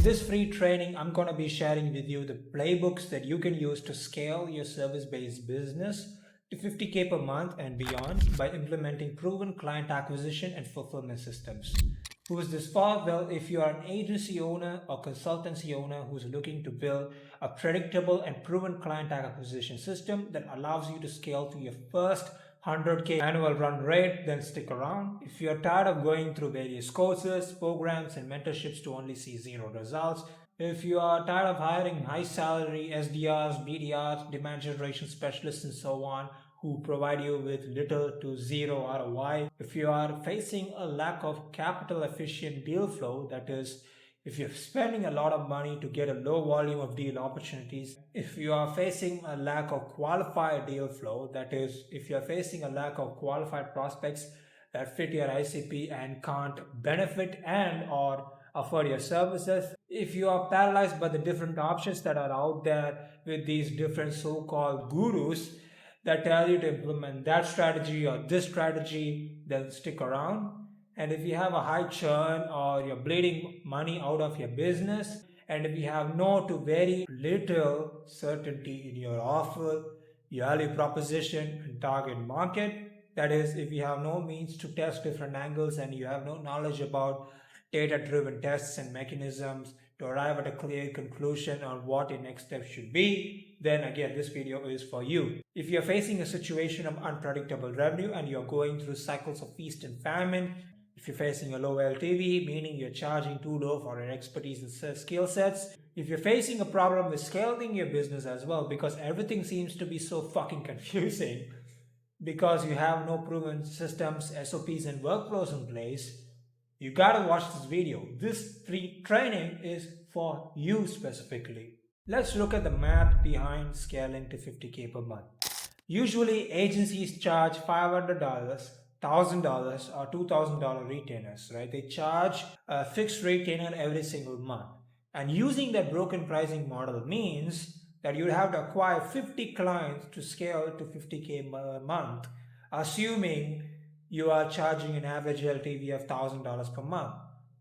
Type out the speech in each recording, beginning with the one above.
In this free training, I'm going to be sharing with you the playbooks that you can use to scale your service-based business to 50K per month and beyond by implementing proven client acquisition and fulfillment systems. Who is this for? Well, if you are an agency owner or consultancy owner who's looking to build a predictable and proven client acquisition system that allows you to scale to your first 100K annual run rate, then stick around. If you're tired of going through various courses, programs, and mentorships to only see zero results, if you are tired of hiring high salary SDRs, BDRs, demand generation specialists, and so on, who provide you with little to zero ROI, if you are facing a lack of capital efficient deal flow, that is, if you're spending a lot of money to get a low volume of deal opportunities, if you are facing a lack of qualified deal flow, that is, if you're facing a lack of qualified prospects that fit your ICP and can't benefit and or afford your services, if you are paralyzed by the different options that are out there with these different so-called gurus that tell you to implement that strategy or this strategy, then stick around. And if you have a high churn or you're bleeding money out of your business, and if you have no to very little certainty in your offer, your value proposition, and target market, that is, if you have no means to test different angles and you have no knowledge about data-driven tests and mechanisms to arrive at a clear conclusion on what your next step should be, then again, this video is for you. If you're facing a situation of unpredictable revenue and you're going through cycles of feast and famine, if you're facing a low LTV, meaning you're charging too low for your expertise and skill sets, if you're facing a problem with scaling your business as well because everything seems to be so fucking confusing because you have no proven systems, SOPs, and workflows in place, you gotta watch this video. This free training is for you specifically. Let's look at the math behind scaling to 50K per month. Usually, agencies charge $500, $1,000 or $2,000 retainers, right? They charge a fixed retainer every single month. And using that broken pricing model means that you'd have to acquire 50 clients to scale to 50K per month, assuming you are charging an average LTV of $1,000 per month.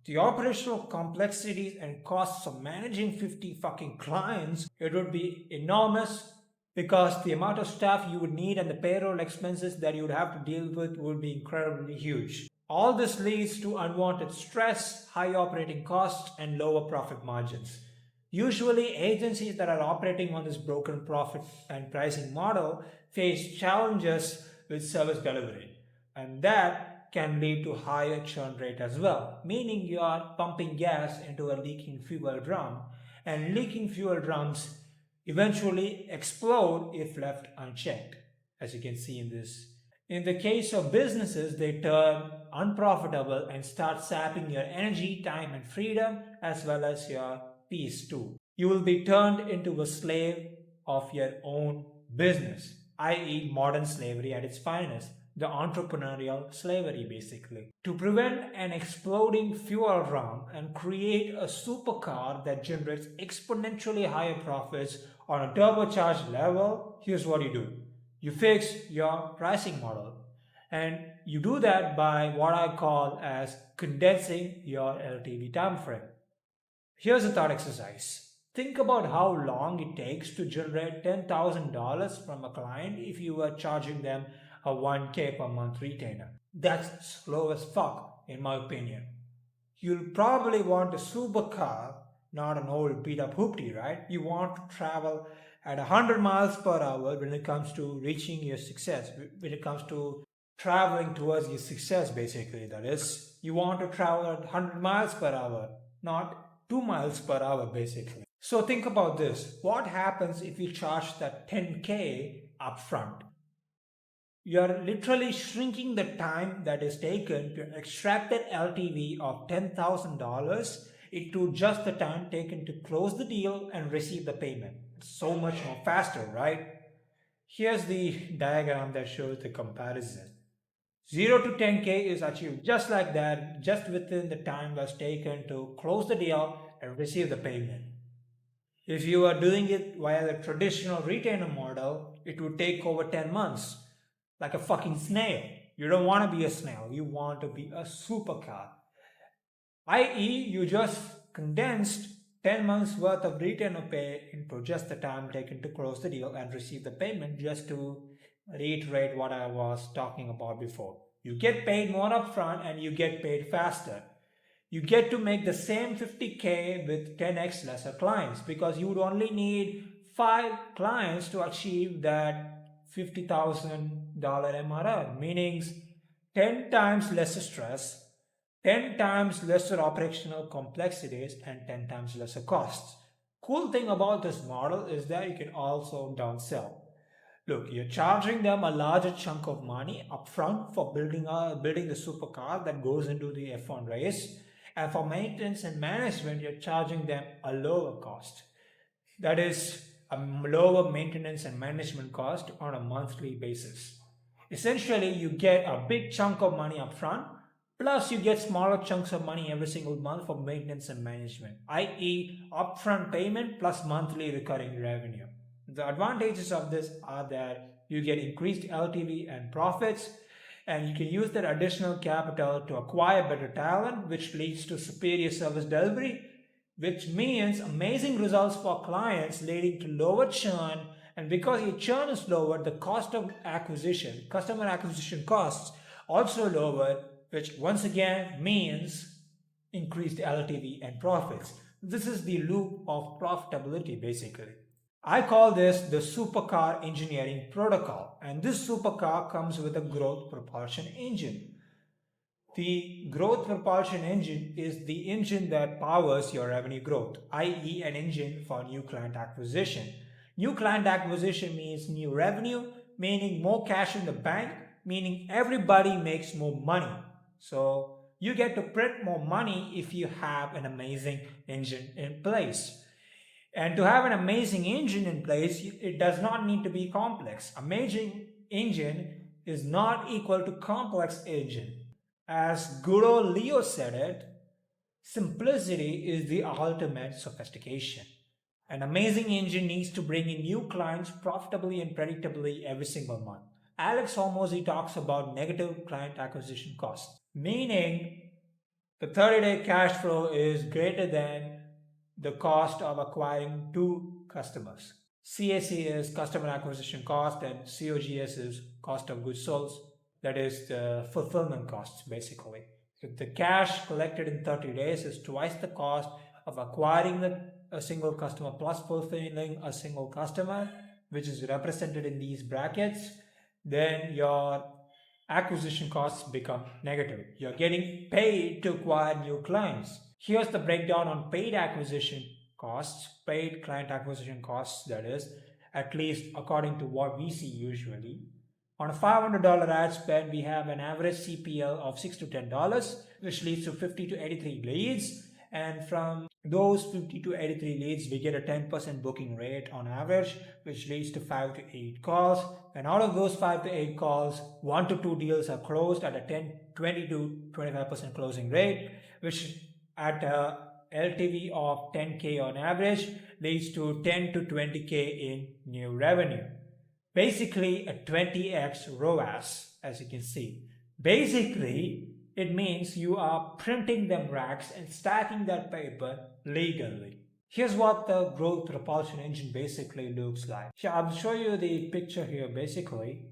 The operational complexities and costs of managing 50 fucking clients, it would be enormous because the amount of staff you would need and the payroll expenses that you would have to deal with would be incredibly huge. All this leads to unwanted stress, high operating costs, and lower profit margins. Usually, agencies that are operating on this broken profit and pricing model face challenges with service delivery, and that can lead to higher churn rate as well, meaning you are pumping gas into a leaking fuel drum, and leaking fuel drums eventually explode if left unchecked, as you can see in this. In the case of businesses, they turn unprofitable and start sapping your energy, time, and freedom, as well as your peace too. You will be turned into a slave of your own business, i.e., modern slavery at its finest, the entrepreneurial slavery basically. To prevent an exploding fuel drum and create a supercar that generates exponentially higher profits on a turbocharged level, here's what you do. You fix your pricing model. And you do that by what I call as condensing your LTV time frame. Here's a thought exercise. Think about how long it takes to generate $10,000 from a client if you were charging them a 1K per month retainer. That's slow as fuck, in my opinion. You'll probably want a supercar, not an old beat up hoopty, right? You want to travel at 100 miles per hour when it comes to reaching your success, when it comes to traveling towards your success, basically, that is. You want to travel at 100 miles per hour, not 2 miles per hour, basically. So think about this. What happens if you charge that 10K upfront? You're literally shrinking the time that is taken to extract that LTV of $10,000 into just the time taken to close the deal and receive the payment. It's so much more faster, right? Here's the diagram that shows the comparison. 0 to 10K is achieved just like that, just within the time that's taken to close the deal and receive the payment. If you are doing it via the traditional retainer model, it would take over 10 months, like a fucking snail. You don't want to be a snail, you want to be a supercar. I.e., you just condensed 10 months worth of retainer pay into just the time taken to close the deal and receive the payment, just to reiterate what I was talking about before. You get paid more upfront and you get paid faster. You get to make the same 50K with 10x lesser clients because you would only need 5 clients to achieve that $50,000 MRR, meaning 10 times lesser stress, 10 times lesser operational complexities, and 10 times lesser costs. Cool thing about this model is that you can also downsell. Look, you're charging them a larger chunk of money upfront for building the supercar that goes into the F1 race, and for maintenance and management, you're charging them a lower cost. That is a lower maintenance and management cost on a monthly basis. Essentially, you get a big chunk of money upfront, plus you get smaller chunks of money every single month for maintenance and management, i.e., upfront payment plus monthly recurring revenue. The advantages of this are that you get increased LTV and profits, and you can use that additional capital to acquire better talent, which leads to superior service delivery, which means amazing results for clients leading to lower churn. And because your churn is lower, the cost of acquisition, customer acquisition costs, also lower, which once again means increased LTV and profits. This is the loop of profitability basically. I call this the supercar engineering protocol, and this supercar comes with a growth propulsion engine. The growth propulsion engine is the engine that powers your revenue growth, i.e., an engine for new client acquisition. New client acquisition means new revenue, meaning more cash in the bank, meaning everybody makes more money. So you get to print more money if you have an amazing engine in place. And to have an amazing engine in place, it does not need to be complex. Amazing engine is not equal to complex engine. As good old Leo said it, simplicity is the ultimate sophistication. An amazing engine needs to bring in new clients profitably and predictably every single month. Alex Hormozy talks about negative client acquisition costs, meaning the 30-day cash flow is greater than the cost of acquiring two customers. CAC is customer acquisition cost and COGS is cost of goods sold. That is the fulfillment costs basically. If the cash collected in 30 days is twice the cost of acquiring a single customer plus fulfilling a single customer, which is represented in these brackets, then your acquisition costs become negative. You're getting paid to acquire new clients. Here's the breakdown on paid acquisition costs, paid client acquisition costs, that is, at least according to what we see usually. On a $500 ad spend, we have an average CPL of $6 to $10, which leads to 50 to 83 leads. And from those 50 to 83 leads, we get a 10% booking rate on average, which leads to 5 to 8 calls. And out of those 5 to 8 calls, 1 to 2 deals are closed at a 20 to 25% closing rate, which at a LTV of 10K on average leads to 10 to 20K in new revenue. Basically a 20x ROAS, as you can see. Basically, it means you are printing them racks and stacking that paper legally. Here's what the growth propulsion engine basically looks like. I'll show you the picture here basically.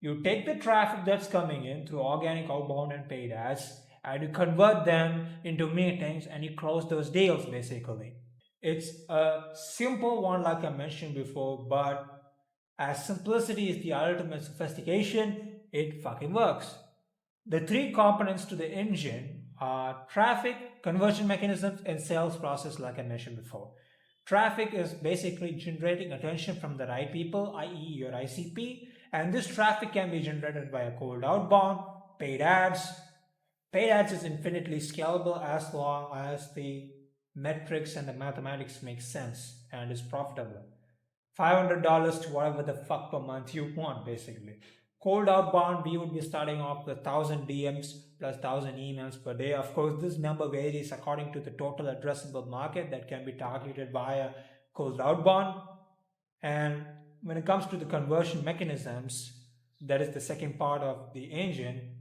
You take the traffic that's coming in through organic, outbound, and paid ads, and you convert them into meetings and you close those deals basically. It's a simple one like I mentioned before, but as simplicity is the ultimate sophistication, it fucking works. The three components to the engine are traffic, conversion mechanisms, and sales process, like I mentioned before. Traffic is basically generating attention from the right people, i.e., your ICP, and this traffic can be generated by a cold outbound, paid ads. Paid ads is infinitely scalable as long as the metrics and the mathematics make sense and is profitable. $500 to whatever the fuck per month you want, basically. Cold outbound, we would be starting off with 1,000 DMs plus 1,000 emails per day. Of course, this number varies according to the total addressable market that can be targeted via cold outbound. And when it comes to the conversion mechanisms, that is the second part of the engine,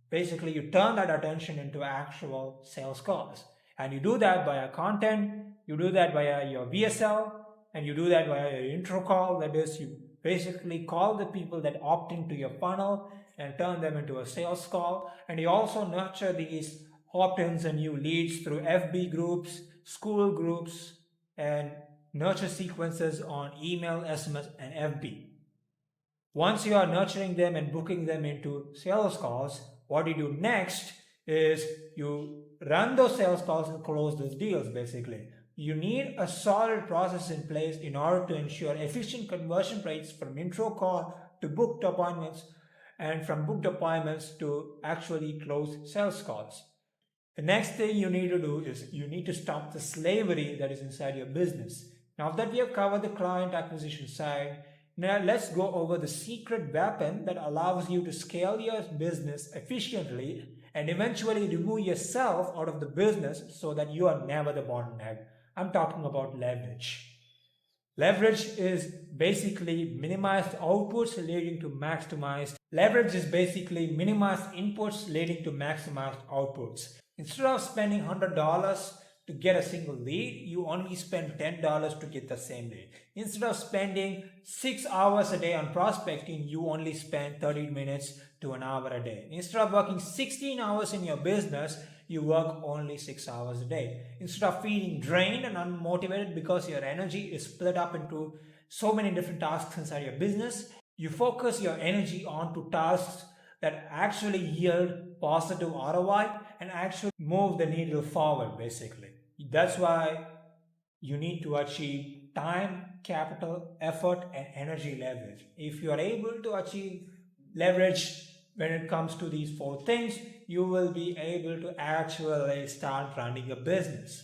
basically you turn that attention into actual sales calls. And you do that via content, You do that via your VSL, and you do that via your intro call. That is, you basically call the people that opt into your funnel and turn them into a sales call. And you also nurture these opt-ins and new leads through FB groups, Skool groups, and nurture sequences on email, SMS, and FB. Once you are nurturing them and booking them into sales calls, what you do next is you run those sales calls and close those deals basically. You need a solid process in place in order to ensure efficient conversion rates from intro call to booked appointments and from booked appointments to actually close sales calls. The next thing you need to do is you need to stop the slavery that is inside your business. Now that we have covered the client acquisition side, now let's go over the secret weapon that allows you to scale your business efficiently and eventually remove yourself out of the business so that you are never the bottleneck. I'm talking about leverage. Leverage is basically minimized outputs leading to maximized. Leverage is basically minimized inputs leading to maximized outputs. Instead of spending $100 to get a single lead, you only spend $10 to get the same lead. Instead of spending 6 hours a day on prospecting, you only spend 30 minutes to an hour a day. Instead of working 16 hours in your business, you work only 6 hours a day. Instead of feeling drained and unmotivated because your energy is split up into so many different tasks inside your business, you focus your energy onto tasks that actually yield positive ROI and actually move the needle forward basically. That's why you need to achieve time, capital, effort, and energy leverage. If you are able to achieve leverage when it comes to these four things, you will be able to actually start running a business.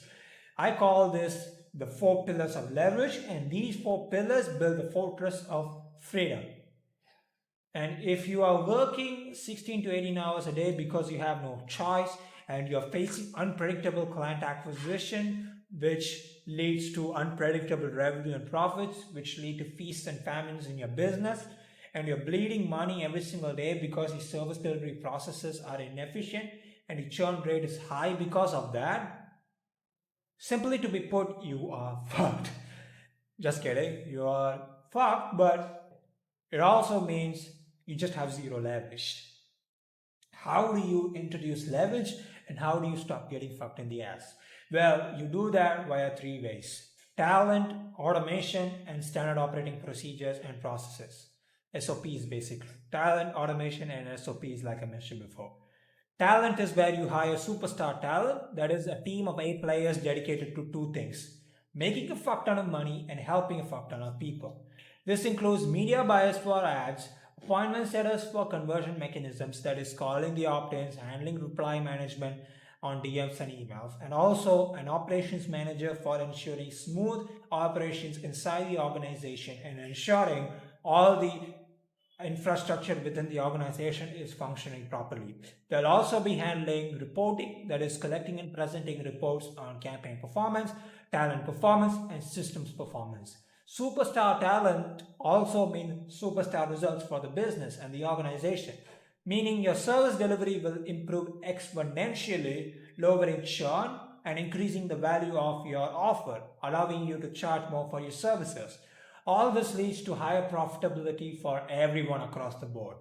I call this the 4 pillars of leverage, and these 4 pillars build the fortress of freedom. And if you are working 16 to 18 hours a day because you have no choice and you're facing unpredictable client acquisition, which leads to unpredictable revenue and profits, which lead to feasts and famines in your business, and you're bleeding money every single day because your service delivery processes are inefficient and your churn rate is high because of that, simply to be put, you are fucked. Just kidding, you are fucked, but it also means you just have zero leverage. How do you introduce leverage and how do you stop getting fucked in the ass? Well, you do that via 3 ways: talent, automation, and standard operating procedures and processes. SOPs basically. Talent, automation, and SOPs, like I mentioned before. Talent is where you hire superstar talent, that is a team of 8 players dedicated to 2 things: making a fuck ton of money and helping a fuck ton of people. This includes media buyers for ads, appointment setters for conversion mechanisms, that is calling the opt-ins, handling reply management on DMs and emails, and also an operations manager for ensuring smooth operations inside the organization and ensuring all the infrastructure within the organization is functioning properly. They'll also be handling reporting, that is collecting and presenting reports on campaign performance, talent performance, and systems performance. Superstar talent also means superstar results for the business and the organization, meaning your service delivery will improve exponentially, lowering churn and increasing the value of your offer, allowing you to charge more for your services. All this leads to higher profitability for everyone across the board.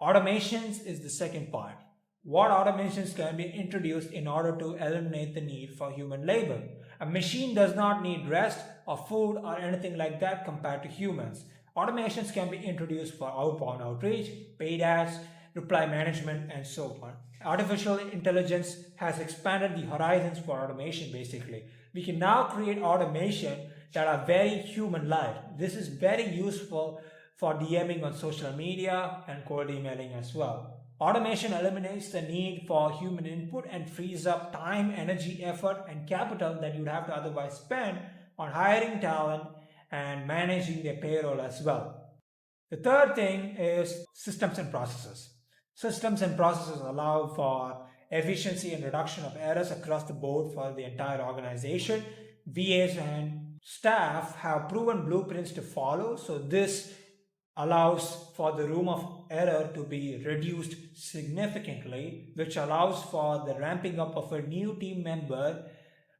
Automations is the second part. What automations can be introduced in order to eliminate the need for human labor? A machine does not need rest or food or anything like that compared to humans. Automations can be introduced for outbound outreach, paid ads, reply management, and so on. Artificial intelligence has expanded the horizons for automation basically. We can now create automation that are very human-like. This is very useful for DMing on social media and cold emailing as well. Automation eliminates the need for human input and frees up time, energy, effort, and capital that you'd have to otherwise spend on hiring talent and managing their payroll as well. The third thing is systems and processes. Systems and processes allow for efficiency and reduction of errors across the board for the entire organization. VAs and staff have proven blueprints to follow, so this allows for the room of error to be reduced significantly, which allows for the ramping up of a new team member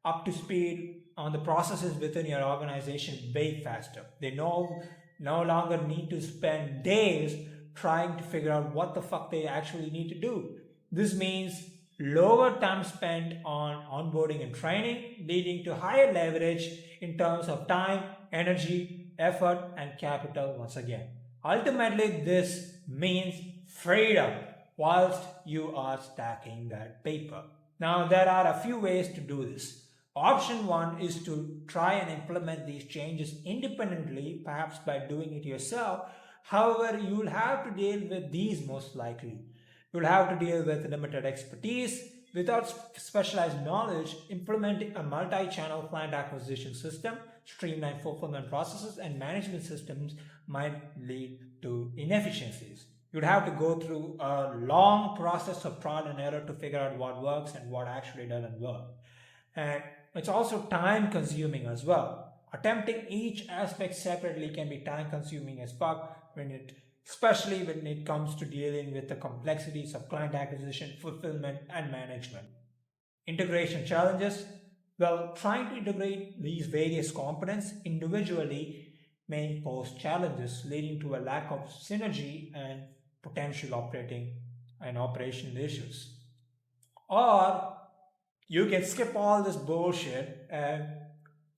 up to speed on the processes within your organization way faster. They no longer need to spend days trying to figure out what the fuck they actually need to do. This means lower time spent on onboarding and training, leading to higher leverage in terms of time, energy, effort, and capital once again. Ultimately, this means freedom whilst you are stacking that paper. Now, there are a few ways to do this. Option one is to try and implement these changes independently, perhaps by doing it yourself. However, you'll have to deal with these most likely. You'll have to deal with limited expertise. Without specialized knowledge, implementing a multi channel client acquisition system, streamlined fulfillment processes, and management systems might lead to inefficiencies. You'd have to go through a long process of trial and error to figure out what works and what actually doesn't work. And it's also time consuming as well. Attempting each aspect separately can be time consuming as fuck especially when it comes to dealing with the complexities of client acquisition, fulfillment, and management. Integration challenges. Well, trying to integrate these various components individually may pose challenges, leading to a lack of synergy and potential operating and operational issues. Or you can skip all this bullshit and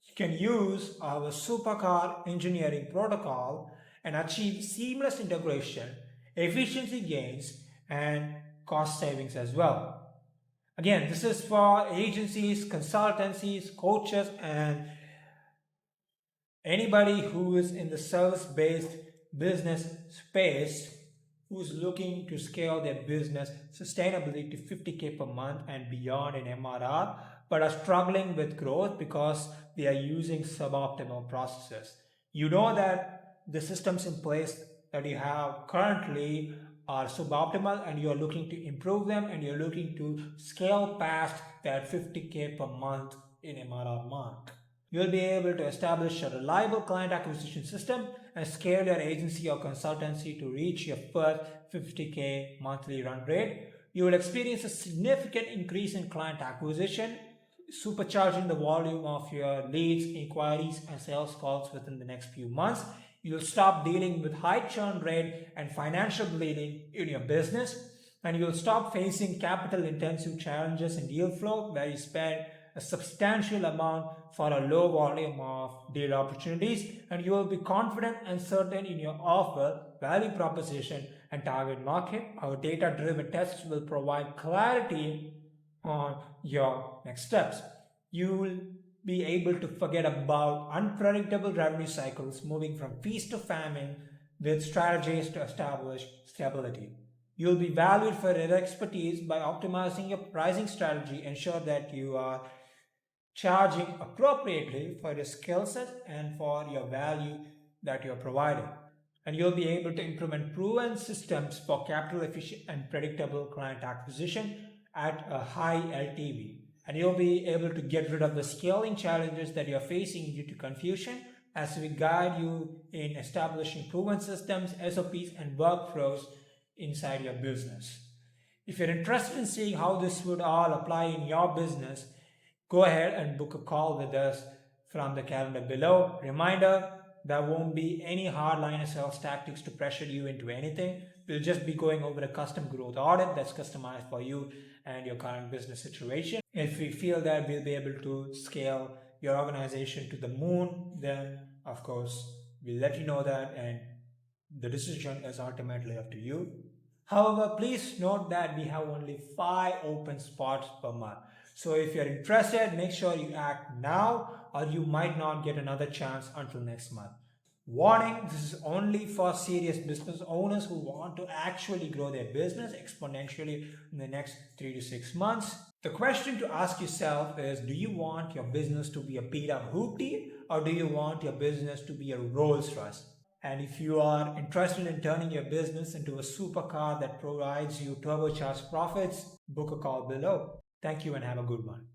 you can use our supercar engineering protocol and achieve seamless integration, efficiency gains, and cost savings as well. Again, this is for agencies, consultancies, coaches, and anybody who is in the service based business space who's looking to scale their business sustainably to 50K per month and beyond in MRR, but are struggling with growth because they are using suboptimal processes. You know that the systems in place that you have currently are suboptimal and you're looking to improve them and you're looking to scale past that 50K per month in MRR mark. You'll be able to establish a reliable client acquisition system and scale your agency or consultancy to reach your first 50K monthly run rate. You will experience a significant increase in client acquisition, supercharging the volume of your leads, inquiries, and sales calls within the next few months. You'll stop dealing with high churn rate and financial bleeding in your business, and you'll stop facing capital intensive challenges in deal flow where you spend a substantial amount for a low volume of deal opportunities, and you will be confident and certain in your offer, value proposition, and target market. Our data driven tests will provide clarity on your next steps. You will be able to forget about unpredictable revenue cycles, moving from feast to famine with strategies to establish stability. You'll be valued for your expertise by optimizing your pricing strategy. Ensure that you are charging appropriately for your skill set and for your value that you're providing. And you'll be able to implement proven systems for capital efficient and predictable client acquisition at a high LTV. And you'll be able to get rid of the scaling challenges that you're facing due to confusion as we guide you in establishing proven systems, SOPs, and workflows inside your business. If you're interested in seeing how this would all apply in your business, go ahead and book a call with us from the calendar below. Reminder, there won't be any hardliner sales tactics to pressure you into anything. We'll just be going over a custom growth audit that's customized for you and your current business situation. If we feel that we'll be able to scale your organization to the moon, then of course we'll let you know that, and the decision is ultimately up to you. However, please note that we have only 5 open spots per month. So if you're interested, make sure you act now or you might not get another chance until next month. Warning, this is only for serious business owners who want to actually grow their business exponentially in the next 3 to 6 months. The question to ask yourself is, do you want your business to be a beat up hoopty or do you want your business to be a Rolls Royce? And if you are interested in turning your business into a supercar that provides you turbocharged profits, book a call below. Thank you and have a good one.